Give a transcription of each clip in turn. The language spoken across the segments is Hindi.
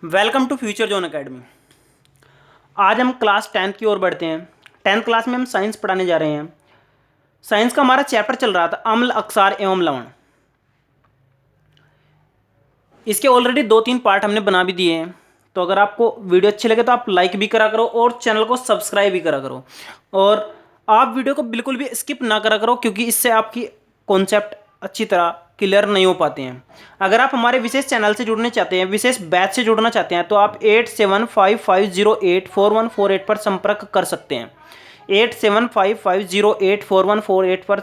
Welcome to future zone academy. आज हम क्लास 10th की ओर बढ़ते हैं। 10th क्लास में हम साइंस पढ़ाने जा रहे हैं। साइंस का हमारा चैप्टर चल रहा था अम्ल, अक्षार एवं लवण। इसके ऑलरेडी 2-3 पार्ट हमने बना भी दिए हैं। तो अगर आपको वीडियो अच्छी लगे तो आप लाइक भी करा करो और चैनल को सब्सक्राइब भी करा करो। और आप वीडियो को बिल्कुल भी स्किप ना करा करो, क्योंकि इससे आपकी कॉन्सेप्ट अच्छी तरह क्लियर नहीं हो पाते हैं। अगर आप हमारे विशेष चैनल से जुड़ने चाहते हैं, विशेष बैच से जुड़ना चाहते हैं, तो आप 8755084148 पर संपर्क कर सकते हैं। 8755084148 पर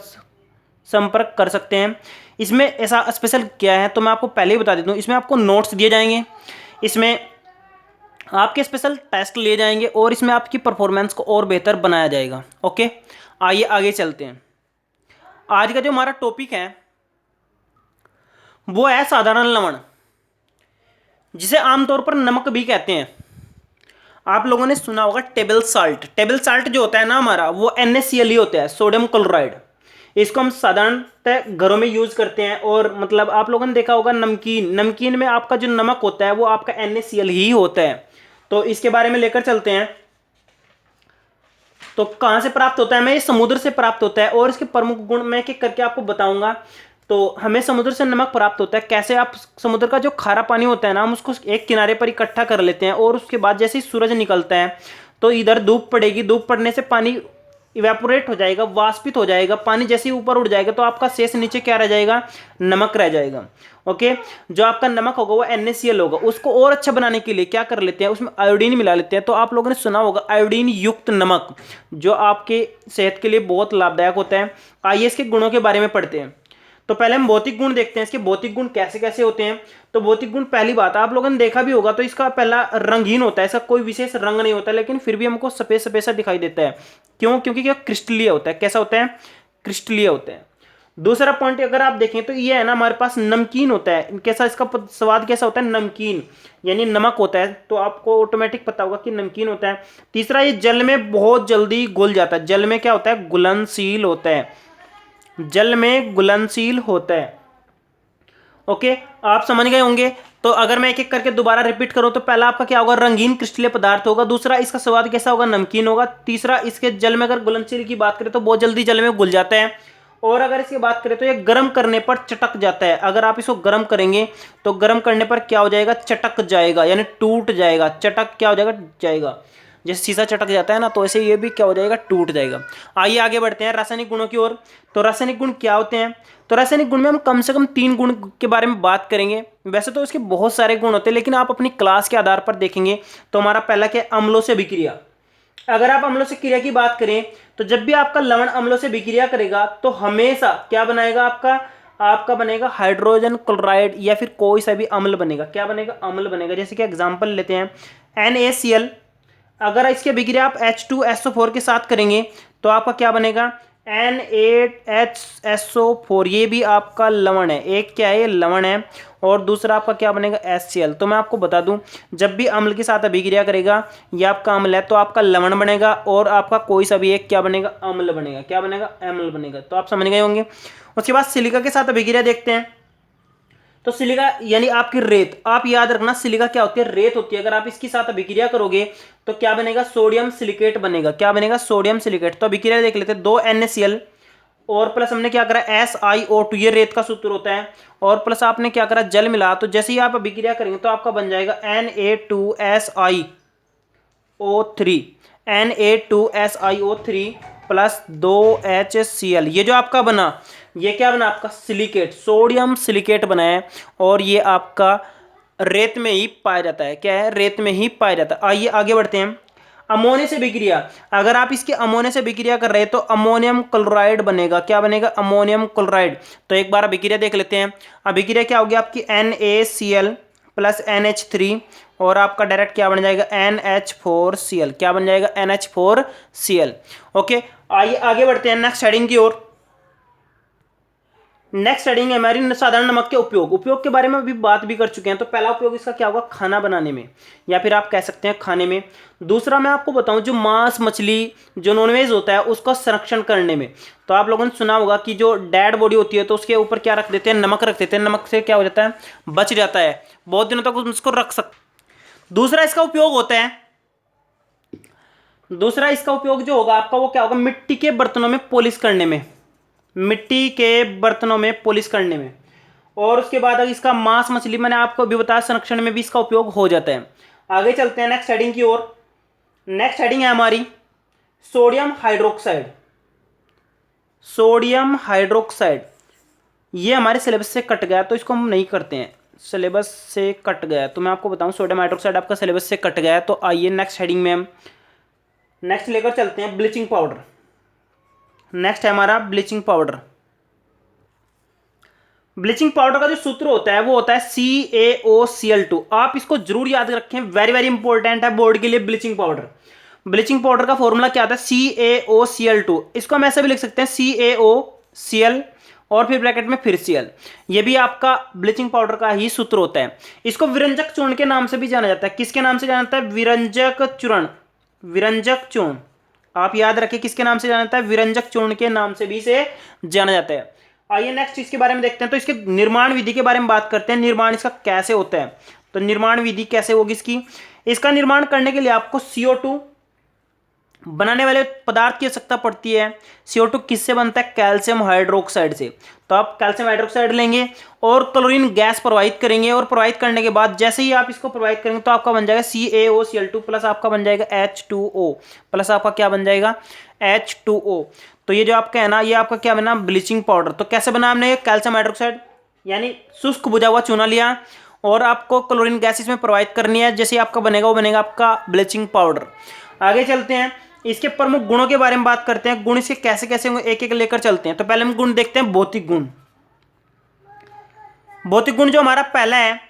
संपर्क कर सकते हैं। इसमें ऐसा स्पेशल क्या है तो मैं आपको पहले ही बता देता हूँ। इसमें आपको नोट्स दिए जाएंगे, इसमें आपके स्पेशल टेस्ट लिए जाएंगे और इसमें आपकी परफॉर्मेंस को और बेहतर बनाया जाएगा। ओके, आइए आगे चलते हैं। आज का जो हमारा टॉपिक है वो है साधारण लवण, जिसे आमतौर पर नमक भी कहते हैं। आप लोगों ने सुना होगा टेबल साल्ट। टेबल साल्ट जो होता है ना हमारा, वो NaCl ही होता है, सोडियम क्लोराइड। इसको हम साधारणतः घरों में यूज करते हैं। और मतलब आप लोगों ने देखा होगा नमकीन, नमकीन में आपका जो नमक होता है वो आपका NaCl ही होता है। तो इसके बारे में लेकर चलते हैं। तो कहां से प्राप्त होता है? मैं ये समुद्र से प्राप्त होता है और इसके प्रमुख गुण मैं एक करके आपको बताऊंगा। तो हमें समुद्र से नमक प्राप्त होता है कैसे? आप समुद्र का जो खारा पानी होता है ना, हम उसको एक किनारे पर इकट्ठा कर लेते हैं और उसके बाद जैसे ही सूरज निकलता है तो इधर धूप पड़ेगी, धूप पड़ने से पानी इवेपोरेट हो जाएगा, वाष्पित हो जाएगा। पानी जैसे ही ऊपर उड़ जाएगा तो आपका शेष नीचे क्या रह जाएगा? नमक रह जाएगा। ओके, जो आपका नमक होगा वो NaCl होगा। उसको और अच्छा बनाने के लिए क्या कर लेते हैं, उसमें आयोडीन मिला लेते हैं। तो आप लोगों ने सुना होगा आयोडीन युक्त नमक, जो आपके सेहत के लिए बहुत लाभदायक होता है। आइए इसके गुणों के बारे में पढ़ते हैं। तो पहले हम भौतिक गुण देखते हैं, इसके भौतिक गुण कैसे कैसे होते हैं। तो भौतिक गुण, पहली बात आप लोगों ने देखा भी होगा, तो इसका पहला रंगहीन होता है। इसका कोई विशेष रंग नहीं होता, लेकिन फिर भी हमको सफेद सफेद सा दिखाई देता है। क्यों? क्योंकि क्या क्रिस्टलीय होता है। कैसा होता है? क्रिस्टलीय होता है। दूसरा पॉइंट अगर आप देखें तो ये है ना, हमारे पास नमकीन होता है। कैसा? इसका स्वाद कैसा होता है? नमकीन, यानी नमक होता है। तो आपको ऑटोमेटिक पता होगा कि नमकीन होता है। तीसरा, ये जल में बहुत जल्दी घुल जाता है। जल में क्या होता है? घुलनशील होता है। जल में घुलनशील होता है। ओके, आप समझ गए होंगे। तो अगर मैं एक एक करके दोबारा रिपीट करूं तो पहला आपका क्या होगा? रंगीन क्रिस्टलीय पदार्थ होगा। दूसरा, इसका स्वाद कैसा होगा? नमकीन होगा। तीसरा, इसके जल में अगर घुलनशील की बात करें तो बहुत जल्दी जल में घुल जाता है। और अगर इसकी बात करें तो ये गर्म करने पर चटक जाता है। अगर आप इसको गर्म करेंगे तो गर्म करने पर क्या हो जाएगा? चटक जाएगा, यानी टूट जाएगा। चटक क्या हो जाएगा? जाएगा। जैसे शीशा चटक जाता है ना, तो ऐसे ये भी क्या हो जाएगा? टूट जाएगा। आइए आगे बढ़ते हैं रासायनिक गुणों की ओर। तो रासायनिक गुण क्या होते हैं? तो रासायनिक गुण में हम कम से कम 3 गुण के बारे में बात करेंगे। वैसे तो इसके बहुत सारे गुण होते हैं, लेकिन आप अपनी क्लास के आधार पर देखेंगे। तो हमारा पहला क्या है? अम्लों से अभिक्रिया। अगर आप अम्लों से क्रिया की बात करें तो जब भी आपका लवण अम्लों से विक्रिया करेगा तो हमेशा क्या बनाएगा? आपका बनेगा हाइड्रोजन क्लोराइड या फिर कोई सा भी अम्ल बनेगा। क्या बनेगा? अम्ल बनेगा। जैसे कि एग्जांपल लेते हैं NaCl। अगर इसके विक्रिया आप H2SO4 के साथ करेंगे तो आपका क्या बनेगा? Na2HSO4। ये भी आपका लवण है। एक क्या है? ये लवण है। और दूसरा आपका क्या बनेगा? HCl। तो मैं आपको बता दूं, जब भी अम्ल के साथ अभिक्रिया करेगा, ये आपका अम्ल है तो आपका लवण बनेगा और आपका कोई सा भी एक क्या बनेगा? अम्ल बनेगा। क्या बनेगा? अम्ल बनेगा। तो आप समझ गए होंगे। उसके बाद सिलिका के साथ अभिक्रिया देखते हैं। तो सिलिका यानी आपकी रेत। आप याद रखना, सिलिका क्या होती है? रेत होती है। अगर आप इसके साथ अभिक्रिया करोगे तो क्या बनेगा? सोडियम सिलिकेट बनेगा। क्या बनेगा? Sodium silicate. तो अभिक्रिया देख लेते हैं। 2 NaCl और प्लस हमने क्या करा? SiO2। ये रेत का सूत्र होता है। और प्लस आपने क्या करा? जल मिला। तो जैसे ही आप अभिक्रिया करेंगे तो आपका बन जाएगा Na2SiO3। Na2SiO3 plus 2HCl। ये जो आपका बना, ये क्या बना? आपका सिलिकेट, सोडियम सिलिकेट बना है। और ये आपका रेत में ही पाया जाता है। क्या है? रेत में ही पाया जाता है। आइए आगे बढ़ते हैं। अमोनिया से विक्रिया। अगर आप इसके अमोनिया से विक्रिया कर रहे हैं तो अमोनियम क्लोराइड बनेगा। क्या बनेगा? Ammonium chloride. तो एक बार अभिक्रिया देख लेते हैं। अभिक्रिया क्या होगी आपकी? NaCl प्लस NH3 और आपका डायरेक्ट क्या बन जाएगा? NH4Cl। क्या बन जाएगा? NH4Cl। ओके, आइए आगे बढ़ते हैं नेक्स्ट हेडिंग की ओर। नेक्स्ट हेडिंग है हमारी साधारण नमक के उपयोग। उपयोग के बारे में अभी बात भी कर चुके हैं। तो पहला उपयोग इसका क्या होगा? खाना बनाने में, या फिर आप कह सकते हैं खाने में। दूसरा मैं आपको बताऊं, जो मांस मछली जो नॉनवेज होता है उसका संरक्षण करने में। तो आप लोगों ने सुना होगा कि जो डेड बॉडी होती है तो उसके ऊपर क्या रख देते हैं? नमक रख देते हैं। नमक से क्या हो जाता है? बच जाता है, बहुत दिनों तक उसको रख सकते। दूसरा इसका उपयोग होता है, दूसरा इसका उपयोग जो होगा आपका वो क्या होगा, मिट्टी के बर्तनों में पॉलिश करने में, मिट्टी के बर्तनों में पॉलिश करने में। और उसके बाद अगर इसका मांस मछली मैंने आपको भी बताया संरक्षण में भी इसका उपयोग हो जाता है। आगे चलते हैं नेक्स्ट हेडिंग की ओर। नेक्स्ट हेडिंग है हमारी सोडियम हाइड्रोक्साइड। सोडियम हाइड्रोक्साइड ये हमारे सिलेबस से कट गया तो इसको हम नहीं करते हैं, सिलेबस से कट गया तो मैं आपको बताऊं सोडियम हाइड्रोक्साइड आपका सिलेबस से कट गया है। तो आइए नेक्स्ट हेडिंग में हम नेक्स्ट लेकर चलते हैं ब्लीचिंग पाउडर। नेक्स्ट है हमारा ब्लीचिंग पाउडर। ब्लीचिंग पाउडर का जो सूत्र होता है वो होता है CaOCl2। आप इसको जरूर याद रखें, वेरी वेरी इंपॉर्टेंट है बोर्ड के लिए। ब्लीचिंग पाउडर, ब्लीचिंग पाउडर का फॉर्मूला क्या आता है, CaOCl2। इसको हम ऐसे भी लिख सकते हैं CaOCl और फिर ब्रैकेट में फिर Cl। ये भी आपका ब्लीचिंग पाउडर का ही सूत्र होता है। इसको विरंजक चूर्ण के नाम से भी जाना जाता है। किसके नाम से जाना जाता है, विरंजक चूर्ण, विरंजक चूर्ण। आप याद रखें किसके नाम से जाना जाता है, विरंजक चूर्ण के नाम से भी इसे जाना जाता है। आइए नेक्स्ट इसके बारे में देखते हैं। तो इसके निर्माण विधि के बारे में बात करते हैं, निर्माण इसका कैसे होता है। तो निर्माण विधि कैसे होगी इसकी, इसका निर्माण करने के लिए आपको CO2 बनाने वाले पदार्थ की आवश्यकता पड़ती है। CO2 किससे बनता है, कैल्शियम हाइड्रोक्साइड से। तो आप कैल्शियम हाइड्रोक्साइड लेंगे और क्लोरीन गैस प्रवाहित करेंगे, और प्रवाहित करने के बाद जैसे ही आप इसको प्रवाहित करेंगे तो आपका बन जाएगा CaOCl2 प्लस आपका बन जाएगा H2O प्लस आपका क्या बन जाएगा, H2O। तो ये जो आपका है ना, ये आपका क्या बना, ब्लीचिंग पाउडर। तो कैसे बना हमने, कैल्शियम हाइड्रोक्साइड यानी शुष्क बुझा हुआ चूना लिया और आपको क्लोरीन गैस इसमें प्रवाहित करनी है। जैसे आपका बनेगा वो बनेगा आपका ब्लीचिंग पाउडर। आगे चलते हैं, इसके प्रमुख गुणों के बारे में बात करते हैं। गुण इसके कैसे कैसे होंगे एक एक लेकर चलते हैं। तो पहले हम गुण देखते हैं, भौतिक गुण। भौतिक गुण जो हमारा पहला है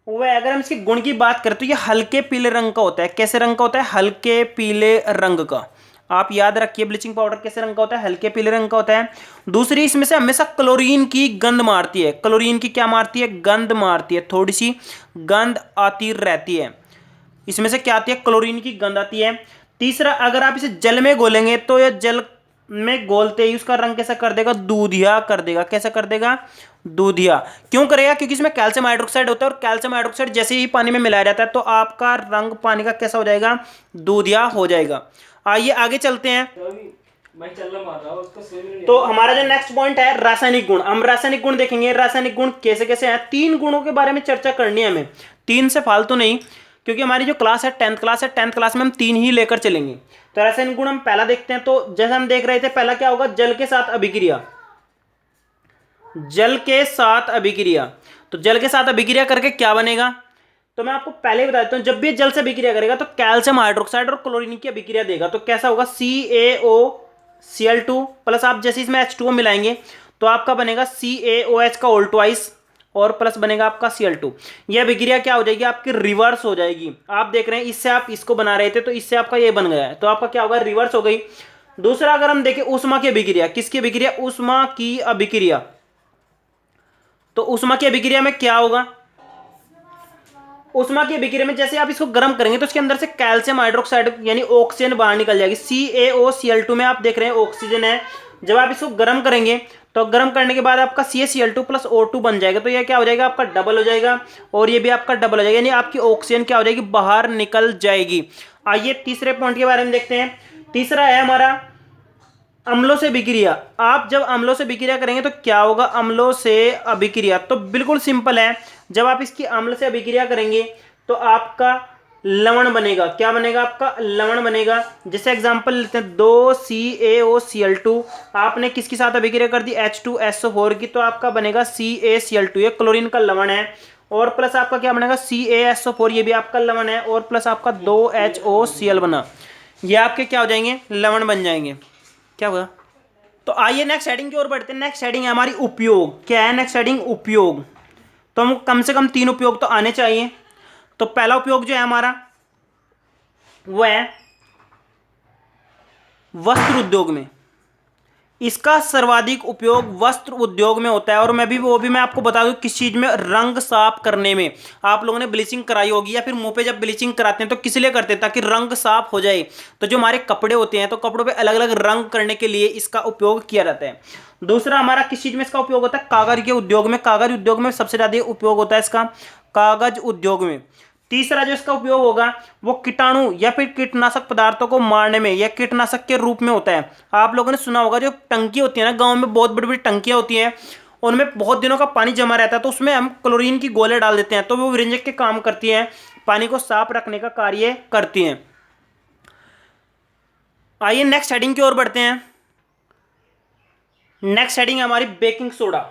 वो है, अगर हम इसके गुण की बात करें तो ये हल्के पीले रंग का होता है। कैसे रंग का होता है, हल्के पीले रंग का। आप याद रखिए ब्लीचिंग पाउडर कैसे रंग का होता है, हल्के पीले रंग का होता है। दूसरी, इसमें से हमेशा क्लोरीन की गंध मारती है। क्लोरीन की क्या मारती है, गंध मारती है, थोड़ी सी गंध आती रहती है। इसमें से क्या आती है, क्लोरीन की गंध आती है। तीसरा, अगर आप इसे जल में घोलेंगे तो यह जल में घोलते ही उसका रंग कैसा कर देगा, दूधिया कर देगा। कैसा कर देगा, दूधिया। क्यों करेगा, क्योंकि इसमें कैल्शियम हाइड्रोक्साइड होता है और कैल्शियम हाइड्रोक्साइड जैसे ही पानी में मिलाया जाता है तो आपका रंग पानी का कैसा हो जाएगा, दूधिया हो जाएगा। आइए आगे चलते हैं। तो हमारा जो नेक्स्ट पॉइंट है रासायनिक गुण। हम रासायनिक गुण देखेंगे, रासायनिक गुण कैसे कैसे हैं। 3 गुणों के बारे में चर्चा करनी है हमें, 3 से फालतू नहीं, क्योंकि हमारी जो क्लास है 10th क्लास है, 10th क्लास में हम 3 ही लेकर चलेंगे। तो रासायनिक गुण हम पहला देखते हैं। तो जैसे हम देख रहे थे, पहला क्या होगा, जल के साथ अभिक्रिया। जल के साथ अभिक्रिया, तो जल के साथ अभिक्रिया करके क्या बनेगा, तो मैं आपको पहले ही बता देता हूं, जब भी जल से अभिक्रिया करेगा तो कैल्शियम हाइड्रोक्साइड और क्लोरीन की अभिक्रिया देगा। तो कैसा होगा, CaOCl2 प्लस आप जैसे इसमें H2O मिलाएंगे तो आपका बनेगा CaOH का होल ट्वाइस और प्लस बनेगा आपका Cl2। यह अभिक्रिया क्या हो जाएगी, आपकी रिवर्स हो जाएगी। आप देख रहे हैं इससे आप इसको बना रहे थे तो इससे आपका ये बन गया है, तो आपका क्या होगा, रिवर्स हो गई। दूसरा, अगर हम देखें ऊष्मा की अभिक्रिया, किसकी अभिक्रिया, ऊष्मा की अभिक्रिया। तो ऊष्मा की अभिक्रिया में क्या होगा, ऊष्मा की अभिक्रिया में जैसे आप इसको गर्म करेंगे तो इसके अंदर से कैल्शियम हाइड्रोक्साइड यानी ऑक्सीजन बाहर निकल जाएगी। CaOCl2 में आप देख रहे हैं ऑक्सीजन है। जब आप इसको गर्म करेंगे तो गर्म करने के बाद आपका CaCl2 प्लस O2 बन जाएगा। तो ये क्या हो जाएगा, आपका डबल हो जाएगा और ये भी आपका डबल हो जाएगा, यानी आपकी ऑक्सीजन क्या हो जाएगी, बाहर निकल जाएगी। आइए तीसरे पॉइंट के बारे में देखते हैं। तीसरा है हमारा अम्लों से अभिक्रिया। आप जब अम्लों से अभिक्रिया करेंगे तो क्या होगा, अम्लों से अभिक्रिया। तो बिल्कुल सिंपल है, जब आप इसकी अम्ल से अभिक्रिया करेंगे तो आपका लवण बनेगा। क्या बनेगा, आपका लवण बनेगा। जैसे एग्जांपल लेते हैं, 2CaOCl2 आपने किसके साथ अभिक्रिया कर दी, H2SO4 की, तो आपका बनेगा CaCl2, ये क्लोरीन का लवण है। और प्लस आपका क्या बनेगा, CaSO4, ये भी आपका लवण है। और प्लस आपका 2HOCl बना, ये आपके क्या हो जाएंगे, लवण बन जाएंगे। क्या होगा, तो आइए नेक्स्ट हेडिंग की ओर बढ़ते हैं। नेक्स्ट हेडिंग है हमारी उपयोग। क्या है नेक्स्ट हेडिंग, उपयोग। तो हम कम से कम 3 उपयोग तो आने चाहिए। तो पहला उपयोग जो है हमारा वो है वस्त्र उद्योग में। इसका सर्वाधिक उपयोग वस्त्र उद्योग में होता है। और वो भी मैं आपको बता दूं किस चीज में, रंग साफ करने में। आप लोगों ने ब्लीचिंग कराई होगी या फिर मुंह पे जब ब्लीचिंग कराते हैं तो किस लिए करते हैं, ताकि रंग साफ हो जाए। तो जो हमारे कपड़े होते हैं तो कपड़ों पे अलग अलग रंग करने के लिए इसका उपयोग किया जाता है। दूसरा हमारा किस चीज में इसका उपयोग होता है, कागज के उद्योग में। कागज उद्योग में सबसे ज्यादा उपयोग होता है इसका, कागज उद्योग में। तीसरा जो इसका उपयोग होगा वो कीटाणु या फिर कीटनाशक पदार्थों को मारने में या कीटनाशक के रूप में होता है। आप लोगों ने सुना होगा जो टंकी होती है ना, गांव में बहुत बड़ी बड़ी टंकियां होती हैं, उनमें बहुत दिनों का पानी जमा रहता है, तो उसमें हम क्लोरीन की गोले डाल देते हैं, तो वो विरेंजक के काम करती हैं, पानी को साफ रखने का कार्य करती हैं। आइए नेक्स्ट हेडिंग की ओर बढ़ते हैं। नेक्स्ट हेडिंग है हमारी बेकिंग सोडा।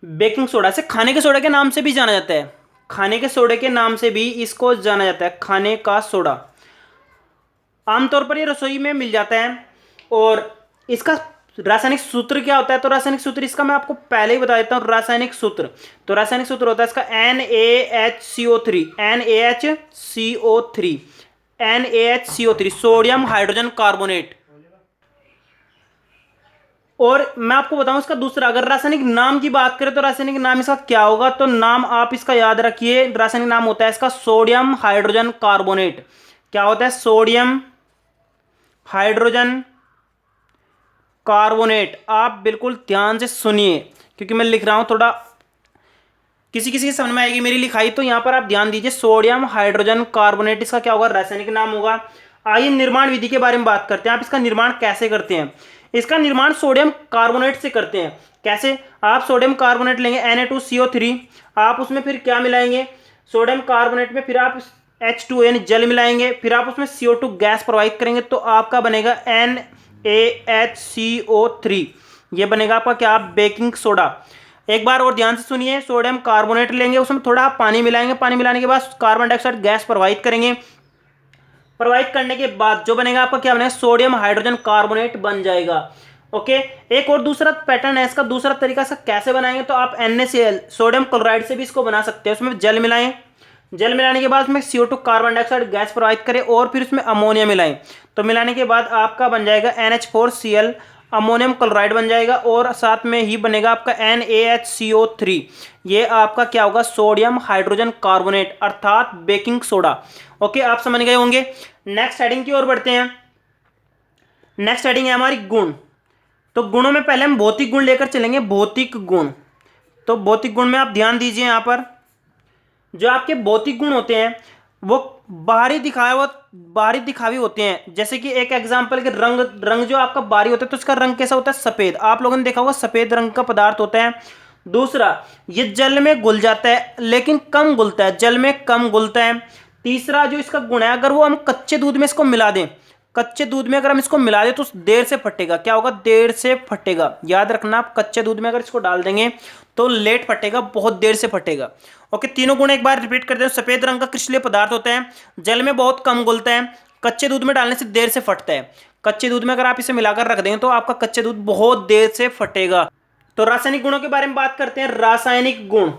बेकिंग सोडा से खाने के सोडा के नाम से भी जाना जाता है, खाने के सोडे के नाम से भी इसको जाना जाता है, खाने का सोडा। आमतौर पर ये रसोई में मिल जाता है। और इसका रासायनिक सूत्र क्या होता है, तो रासायनिक सूत्र इसका मैं आपको पहले ही बता देता हूँ। रासायनिक सूत्र, तो रासायनिक सूत्र होता है इसका NaHCO3, NaHCO3, NaHCO3, sodium hydrogen carbonate. और मैं आपको बताऊं इसका दूसरा, अगर रासायनिक नाम की बात करें तो रासायनिक नाम इसका क्या होगा, तो नाम आप इसका याद रखिए, रासायनिक नाम होता है इसका सोडियम हाइड्रोजन कार्बोनेट। क्या होता है, सोडियम हाइड्रोजन कार्बोनेट। आप बिल्कुल ध्यान से सुनिए क्योंकि मैं लिख रहा हूं, थोड़ा किसी किसी के समझ में आएगी मेरी लिखाई, तो यहां पर आप ध्यान दीजिए। सोडियम हाइड्रोजन कार्बोनेट इसका क्या होगा, रासायनिक नाम होगा। आइए निर्माण विधि के बारे में बात करते हैं। आप इसका निर्माण कैसे करते हैं, इसका निर्माण सोडियम कार्बोनेट से करते हैं। कैसे, आप सोडियम कार्बोनेट लेंगे Na2CO3, आप उसमें फिर क्या मिलाएंगे, सोडियम कार्बोनेट में फिर आप H2O यानी जल मिलाएंगे, फिर आप उसमें CO2 गैस प्रवाहित करेंगे, तो आपका बनेगा NaHCO3। ये बनेगा आपका क्या, बेकिंग सोडा। एक बार और ध्यान से सुनिए, सोडियम कार्बोनेट लेंगे, उसमें थोड़ा आप पानी मिलाएंगे, पानी मिलाने के बाद कार्बन डाइऑक्साइड गैस प्रवाहित करेंगे, प्रवाहित करने के बाद जो बनेगा आपका क्या बनेगा, सोडियम हाइड्रोजन कार्बोनेट बन जाएगा। ओके, एक और दूसरा पैटर्न है इसका, दूसरा तरीका इसका कैसे बनाएंगे, तो आप NaCl सोडियम क्लोराइड से भी इसको बना सकते हैं। उसमें जल मिलाएं, जल मिलाने के बाद उसमें CO2 कार्बन डाइऑक्साइड गैस प्रवाहित करें और फिर उसमें अमोनिया मिलाएं, तो मिलाने के बाद आपका बन जाएगा NH4Cl, अमोनियम क्लोराइड बन जाएगा, और साथ में ही बनेगा आपका NaHCO3। ये आपका क्या होगा, सोडियम हाइड्रोजन कार्बोनेट अर्थात बेकिंग सोडा। ओके, आप समझ गए होंगे। नेक्स्ट हेडिंग की ओर बढ़ते हैं। नेक्स्ट हेडिंग है हमारी गुण। तो गुणों में पहले हम भौतिक गुण लेकर चलेंगे, भौतिक गुण। तो भौतिक गुण में आप ध्यान दीजिए, यहां पर जो आपके भौतिक गुण होते हैं वो बाहरी दिखावे होते हैं। जैसे कि एक एग्जांपल के रंग जो आपका बाहरी होता है, तो इसका रंग कैसा होता है, सफेद। आप लोगों ने देखा होगा सफेद रंग का पदार्थ होता है। दूसरा, ये जल में घुल जाता है लेकिन कम घुलता है, जल में कम घुलता है। तीसरा जो इसका गुण है, अगर वो हम कच्चे दूध में इसको मिला दें, कच्चे दूध में अगर हम इसको मिला दें तो देर से फटेगा। क्या होगा, देर से फटेगा। याद रखना, आप कच्चे दूध में अगर इसको डाल देंगे तो लेट फटेगा, बहुत देर से फटेगा। ओके, तीनों गुण एक बार रिपीट करते हैं। सफेद रंग का क्रिस्टलीय पदार्थ होता है, जल में बहुत कम घुलता है, कच्चे दूध में डालने से देर से फटता है। कच्चे दूध में अगर आप इसे मिलाकर रख देंगे तो आपका कच्चे दूध बहुत देर से फटेगा। तो रासायनिक गुणों के बारे में बात करते हैं। रासायनिक गुण,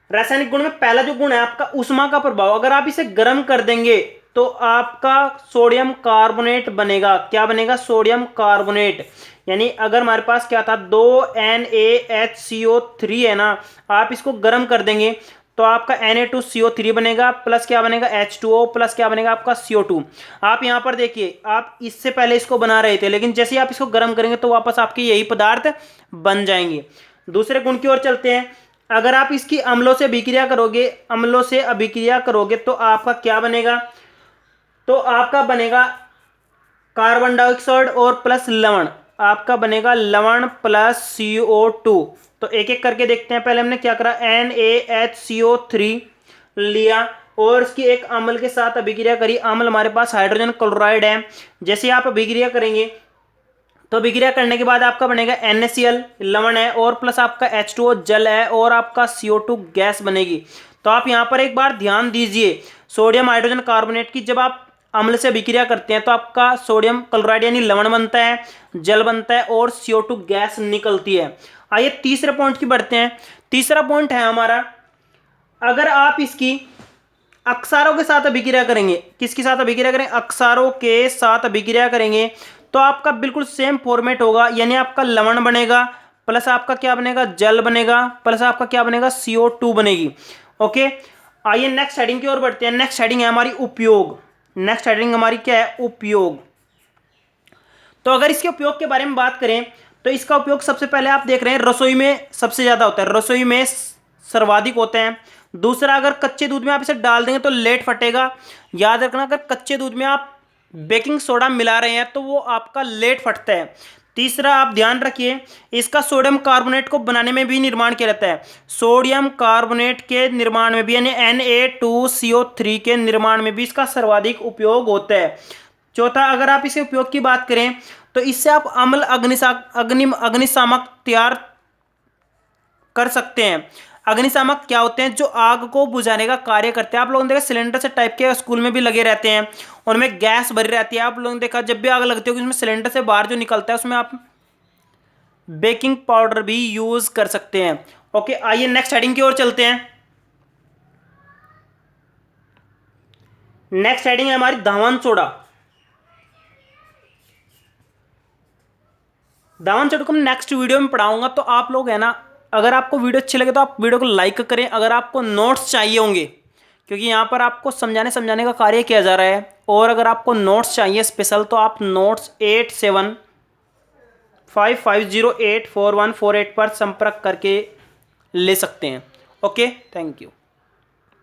रासायनिक गुण में पहला जो गुण है आपका ऊष्मा का प्रभाव। अगर आप इसे गर्म कर देंगे तो आपका सोडियम कार्बोनेट बनेगा। क्या बनेगा, सोडियम कार्बोनेट। यानी अगर हमारे पास क्या था, 2 NaHCO3 है ना, आप इसको गर्म कर देंगे तो आपका Na2CO3 बनेगा, प्लस क्या बनेगा, H2O, प्लस क्या बनेगा आपका CO2। आप यहां पर देखिए, आप इससे पहले इसको बना रहे थे, लेकिन जैसे ही आप इसको गर्म करेंगे तो वापस आपके यही पदार्थ बन जाएंगे। दूसरे गुण की ओर चलते हैं। अगर आप इसकी अम्लों से अभिक्रिया करोगे, अम्लों से अभिक्रिया करोगे तो आपका क्या बनेगा, तो आपका बनेगा कार्बन डाइऑक्साइड और प्लस लवण, आपका बनेगा लवण प्लस CO2। तो एक एक करके देखते हैं। पहले हमने क्या करा, NaHCO3 लिया और इसकी एक अम्ल के साथ अभिक्रिया करी। अम्ल हमारे पास हाइड्रोजन क्लोराइड है। जैसे आप अभिक्रिया करेंगे तो अभिक्रिया करने के बाद आपका बनेगा NaCl लवण है, और प्लस आपका H2O जल है, और आपका CO2 गैस बनेगी। तो आप यहां पर एक बार ध्यान दीजिए, सोडियम हाइड्रोजन कार्बोनेट की जब आप अम्ल से अभिक्रिया करते हैं तो आपका सोडियम क्लोराइड यानी लवण बनता है, जल बनता है, और CO2 गैस निकलती है। आइए तीसरे पॉइंट की बढ़ते हैं। तीसरा पॉइंट है हमारा, अगर आप इसकी अक्षारों के साथ अभिक्रिया करेंगे, किसके साथ अभिक्रिया करें, अक्षारों के साथ अभिक्रिया करेंगे तो आपका बिल्कुल सेम फॉर्मेट होगा। यानी आपका लवण बनेगा, प्लस आपका क्या बनेगा, जल बनेगा, प्लस आपका क्या बनेगा, CO2 बनेगी। ओके, आइए नेक्स्ट हेडिंग की ओर बढ़ते हैं। नेक्स्ट हेडिंग है हमारी उपयोग। नेक्स्ट हेडिंग हमारी क्या है, उपयोग। तो अगर इसके उपयोग के बारे में बात करें तो इसका उपयोग सबसे पहले आप देख रहे हैं रसोई में सबसे ज़्यादा होता है, रसोई में सर्वाधिक होते हैं। दूसरा, अगर कच्चे दूध में आप इसे डाल देंगे तो लेट फटेगा। याद रखना, अगर कच्चे दूध में आप बेकिंग सोडा मिला रहे हैं तो वो आपका लेट फटता है। तीसरा, आप ध्यान रखिए, इसका सोडियम कार्बोनेट को बनाने में भी निर्माण किया जाता है। सोडियम कार्बोनेट के निर्माण में भी यानी Na2CO3 के निर्माण में भी इसका सर्वाधिक उपयोग होता है। चौथा, अगर आप इसे उपयोग की बात करें तो इससे आप अम्ल अग्निशामक तैयार कर सकते हैं। अग्निशामक क्या होते हैं? जो आग को बुझाने का कार्य करते हैं। आप लोगों ने देखा सिलेंडर से टाइप के स्कूल में भी लगे रहते हैं, उनमें गैस भरी रहती है। आप लोगों ने देखा जब भी आग लगती है उसमें सिलेंडर से बाहर जो निकलता है उसमें आप बेकिंग पाउडर भी यूज कर सकते हैं। ओके, आइए नेक्स्ट हेडिंग की ओर चलते हैं। नेक्स्ट हेडिंग है हमारी धावन सोडा। धावन सोडा को मैं नेक्स्ट वीडियो में पढ़ाऊंगा, तो आप लोग है ना, अगर आपको वीडियो अच्छी लगे तो आप वीडियो को लाइक करें। अगर आपको नोट्स चाहिए होंगे, क्योंकि यहाँ पर आपको समझाने का कार्य किया जा रहा है, और अगर आपको नोट्स चाहिए स्पेशल तो आप नोट्स 8755084148 पर संपर्क करके ले सकते हैं। Okay, thank you.